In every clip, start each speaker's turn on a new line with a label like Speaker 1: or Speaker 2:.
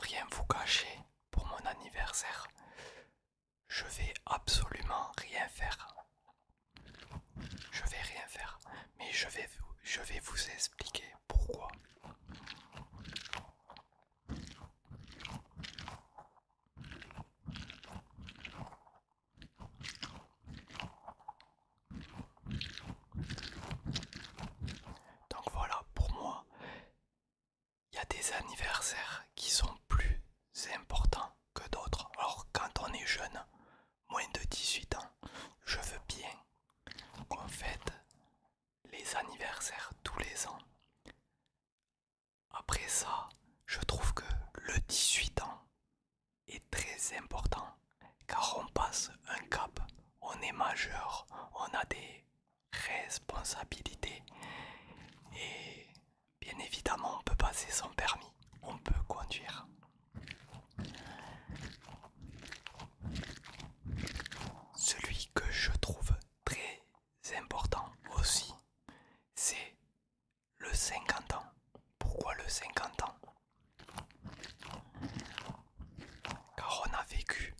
Speaker 1: rien vous cacher, pour mon anniversaire, je vais absolument rien faire. Je vais rien faire, mais je vais vous expliquer pourquoi. Donc voilà, pour moi, il y a des anniversaires qui sont plus importants que d'autres. Alors quand on est jeune, moins de 18 ans, je veux bien qu'on fête les anniversaires tous les ans. Après ça, je trouve que le 18 ans est très important car on passe un cap, on est majeur, on a des responsabilités et bien évidemment on peut passer son permis, on peut conduire. Celui que je trouve très important aussi, c'est le 50 ans. Pourquoi le 50 ans? Car on a vécu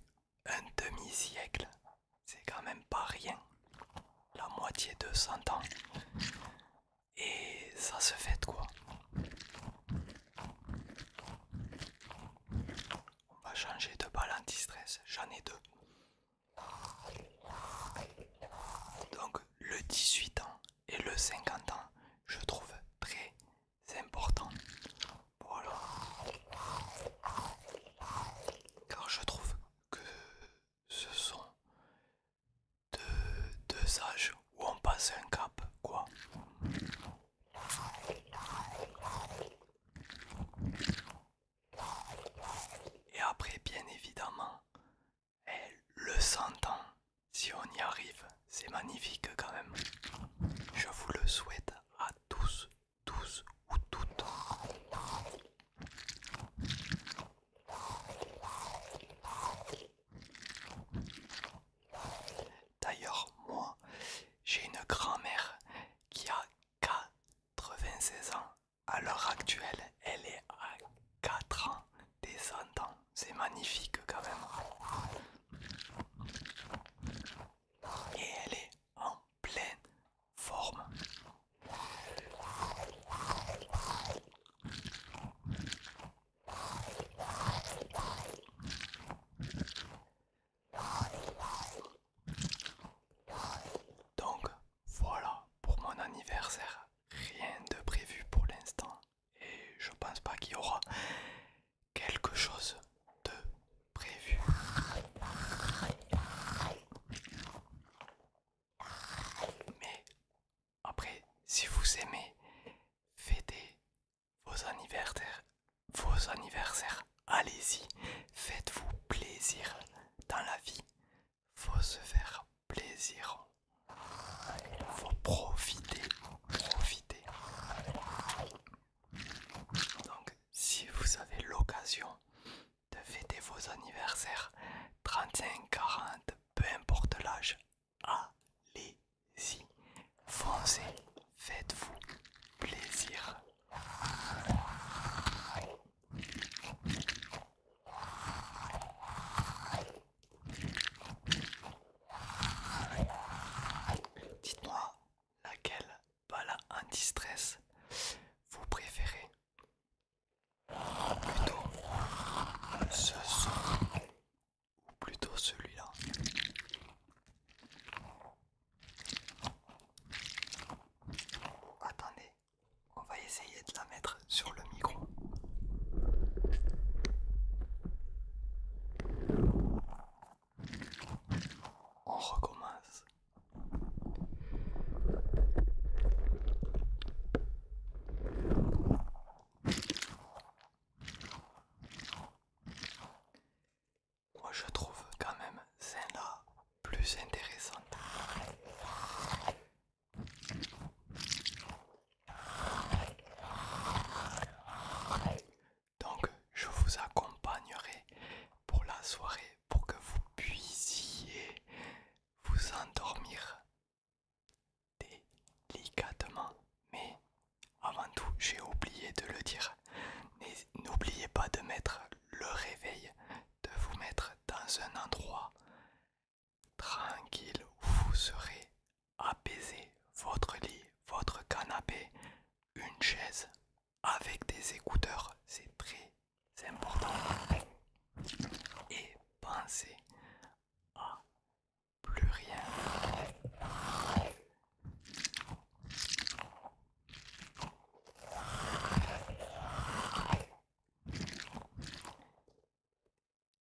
Speaker 1: un demi-siècle, c'est quand même pas rien, la moitié de 100 ans. Et ça se fête quoi. On va changer de balle anti-stress, j'en ai deux. Donc le 18 ans et le 50 ans, je trouve très important. Voilà. Car je trouve que ce sont deux âges où on passe un cap, quoi. Et après, bien évidemment, le 100 ans, si on y arrive, c'est magnifique quand même. Je vous le souhaite à tous, tous ou toutes. D'ailleurs, moi, j'ai une grand-mère qui a 96 ans. À l'heure actuelle, elle est à 4 ans des 100 ans. C'est magnifique quand même. Et elle est en pleine forme. Donc voilà pour mon anniversaire. Rien de prévu pour l'instant. Et je pense pas qu'il y aura quelque chose de prévu. Mais après, si vous aimez fêter vos anniversaires, allez-y, faites-vous plaisir dans la vie. Faut se faire plaisir. Faut profiter, profiter. Donc, si vous avez l'occasion de fêter vos anniversaires, 35, 40, peu importe l'âge, allez-y, foncez, faites-vous plaisir. Dites-moi laquelle balle anti-stress vous préférez. Plutôt ce son ou plutôt celui-là. Attendez, on va essayer de la mettre sur le micro. On recommence. Moi je trouve quand même celle-là plus intéressante. Donc je vous accompagnerai pour la soirée pour que vous puissiez vous endormir délicatement. Mais avant tout, j'ai oublié de le dire. N'oubliez pas de mettre le dans un endroit tranquille où vous serez apaisé. Votre lit, votre canapé, une chaise avec des écouteurs, c'est très important. Et pensez à plus rien.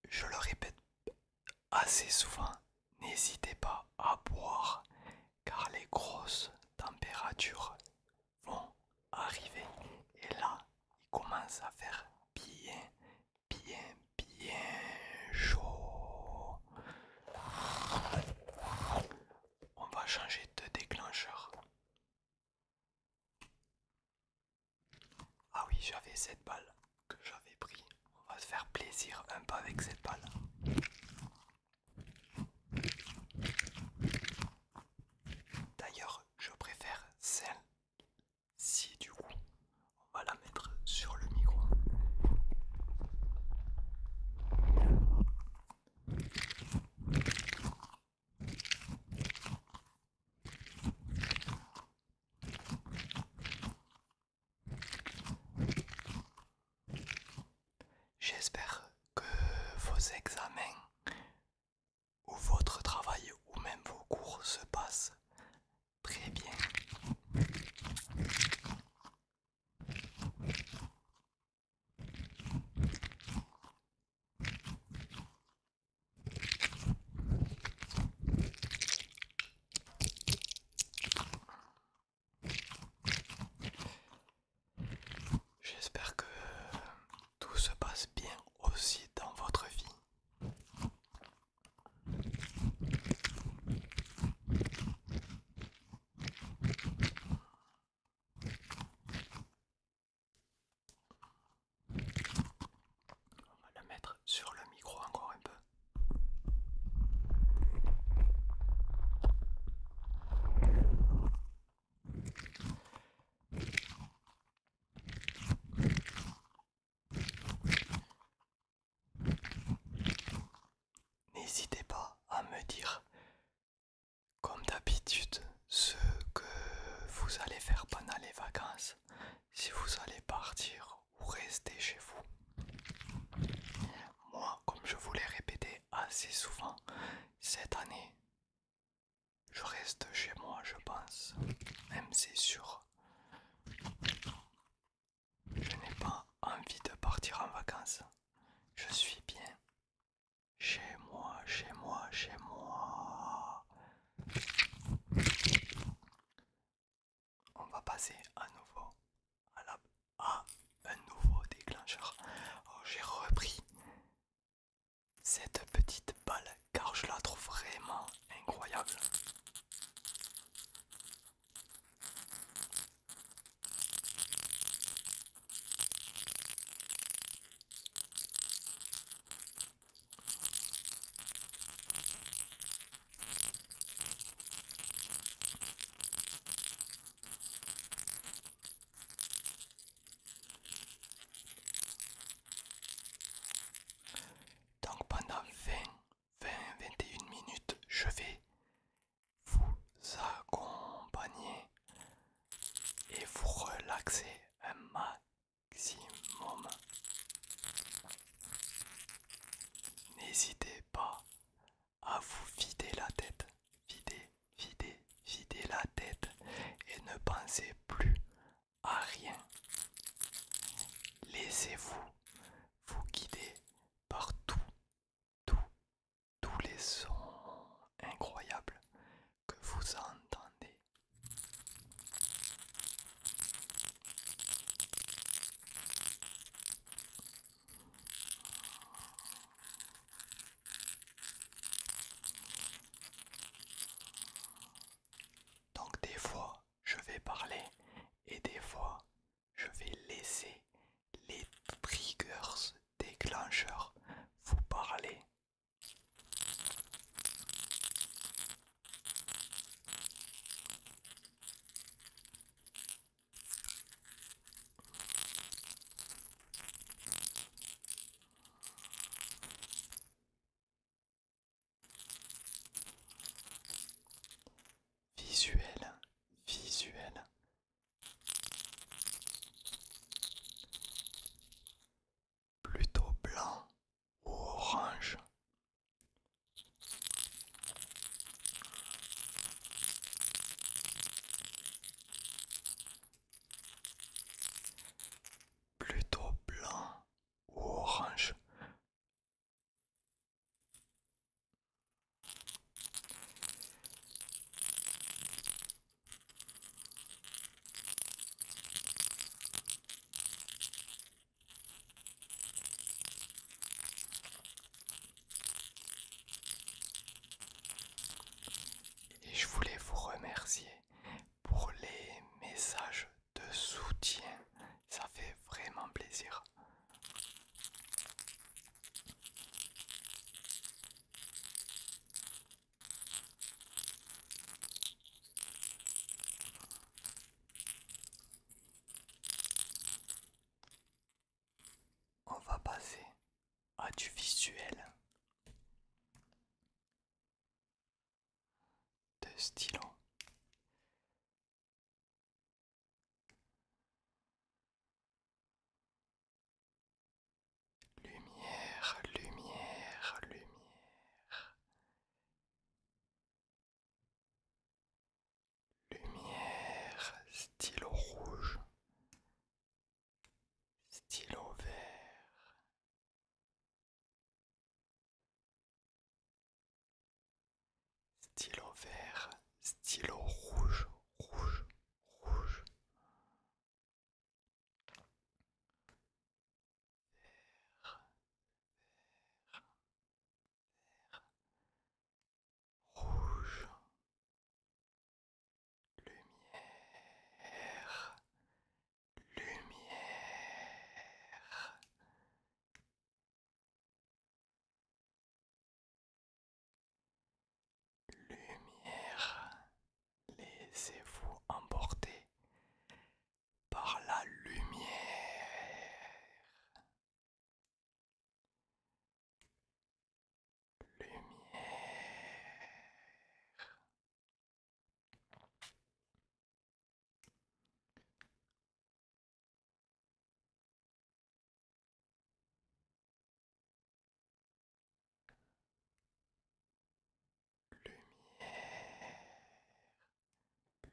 Speaker 1: Je le répète assez souvent, n'hésitez pas à boire car les grosses températures vont arriver et là il commence à faire bien chaud. On va changer de déclencheur. Ah oui, j'avais cette balle que j'avais pris. On va se faire plaisir un peu avec cette balle. D'ailleurs, je préfère celle-ci du coup. On va la mettre sur le micro. J'espère que vos examens ou votre travail ou même vos cours se passent très bien. J'espère que tout se passe bien aussi dans votre vie. On va le mettre sur le micro encore un peu. N'hésitez pas à me dire, comme d'habitude, ce que vous allez faire pendant les vacances, si vous allez partir ou rester chez vous. Moi, comme je vous l'ai répété assez souvent, cette année, je reste chez moi, je pense. Même c'est sûr. Je n'ai pas envie de partir en vacances. Je suis bien. Chez moi, chez moi, chez moi. On va passer à nouveau à un nouveau déclencheur. Alors, j'ai repris cette petite balle car je la trouve vraiment incroyable. Donc pendant 21 minutes, je vais vous accompagner et vous relaxer un maximum. N'hésitez pas à vous vider la tête, vider la tête et ne pensez plus à rien. Laissez-vous vous guider par tous les sons incroyables que vous entendez. Donc des fois, je vais parler et des fois, je vais laisser les triggers déclencheurs vous parler. stylo. Lumière, lumière, lumière. Lumière, stylo rouge, stylo vert, stylo vert, stylo rouge, rouge, rouge. Rouge, lumière, lumière, lumière. Laissez-vous emporter par la lumière. Lumière,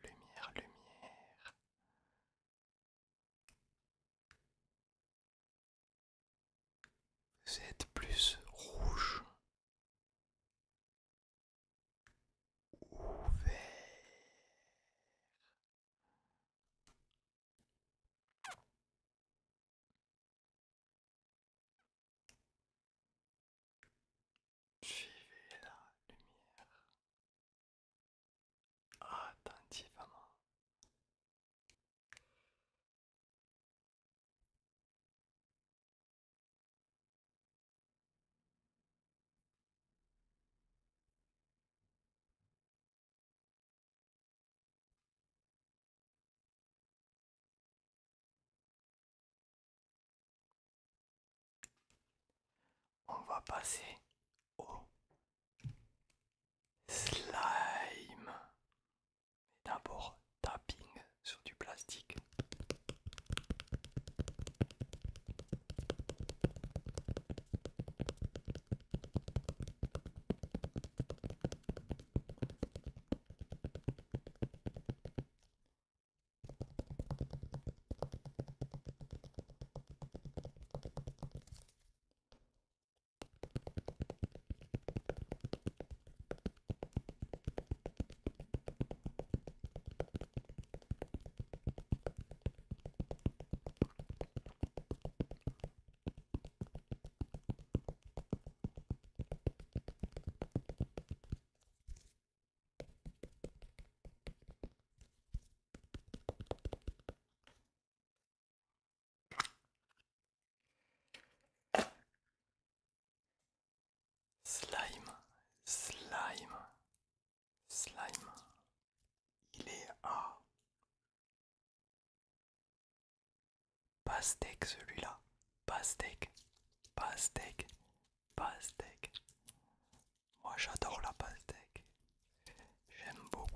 Speaker 1: lumière, lumière. Vous êtes plus rouge ou vert. Suivez la lumière attentivement. On va passer au slime. Mais d'abord, tapping sur du plastique. Slime, slime, slime. Il est à pastèque celui-là. Pastèque, pastèque, pastèque. Moi j'adore la pastèque. J'aime beaucoup.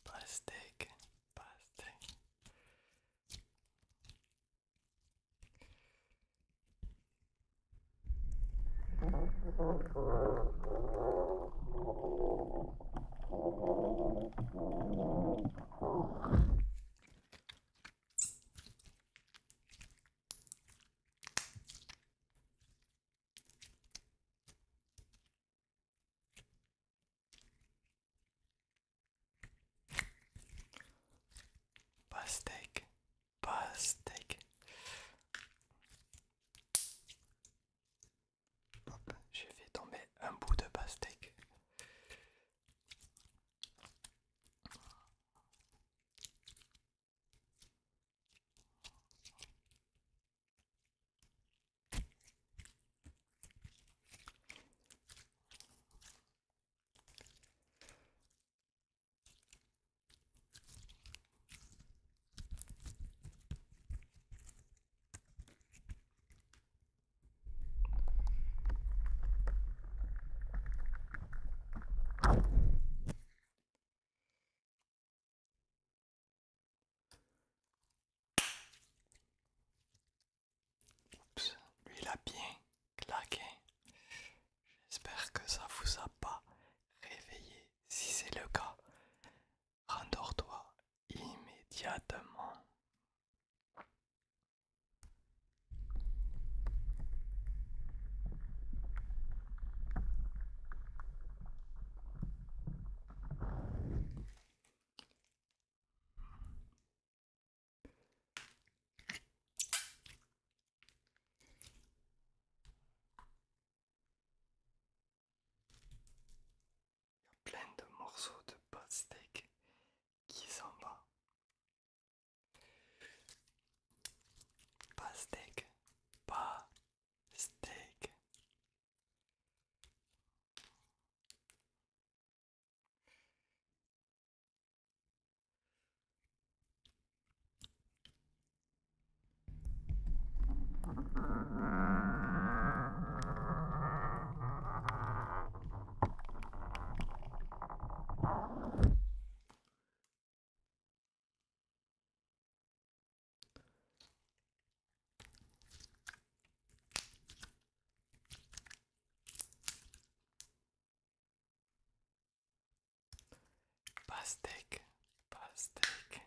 Speaker 1: Pastèque, pastèque. pastèque. Oups, lui il a bien claqué. J'espère que ça vous a pas réveillé. Si c'est le cas, rendors-toi immédiatement. Plein de morceaux de pastèque qui s'en va. Pastèque, pastèque. Pastèque, pastèque.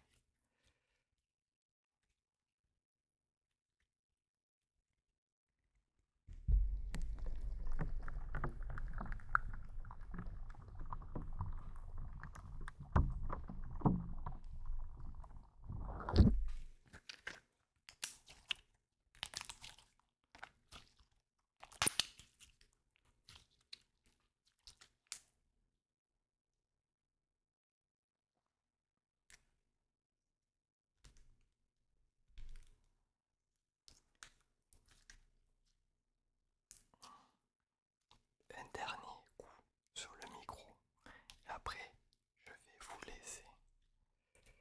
Speaker 1: Un dernier coup sur le micro. Et après, je vais vous laisser. Allez,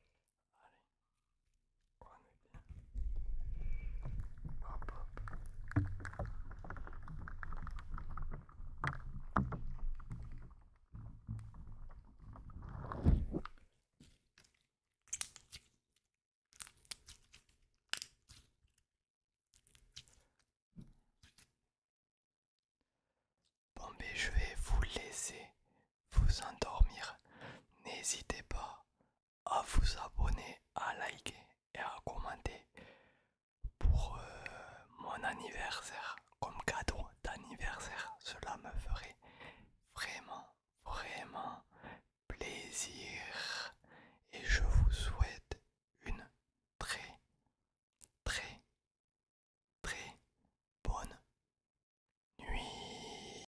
Speaker 1: on est bien. Hop, hop. Bon, ben, je vais vous laisser vous endormir. N'hésitez pas à vous abonner, à liker et à commenter pour mon anniversaire.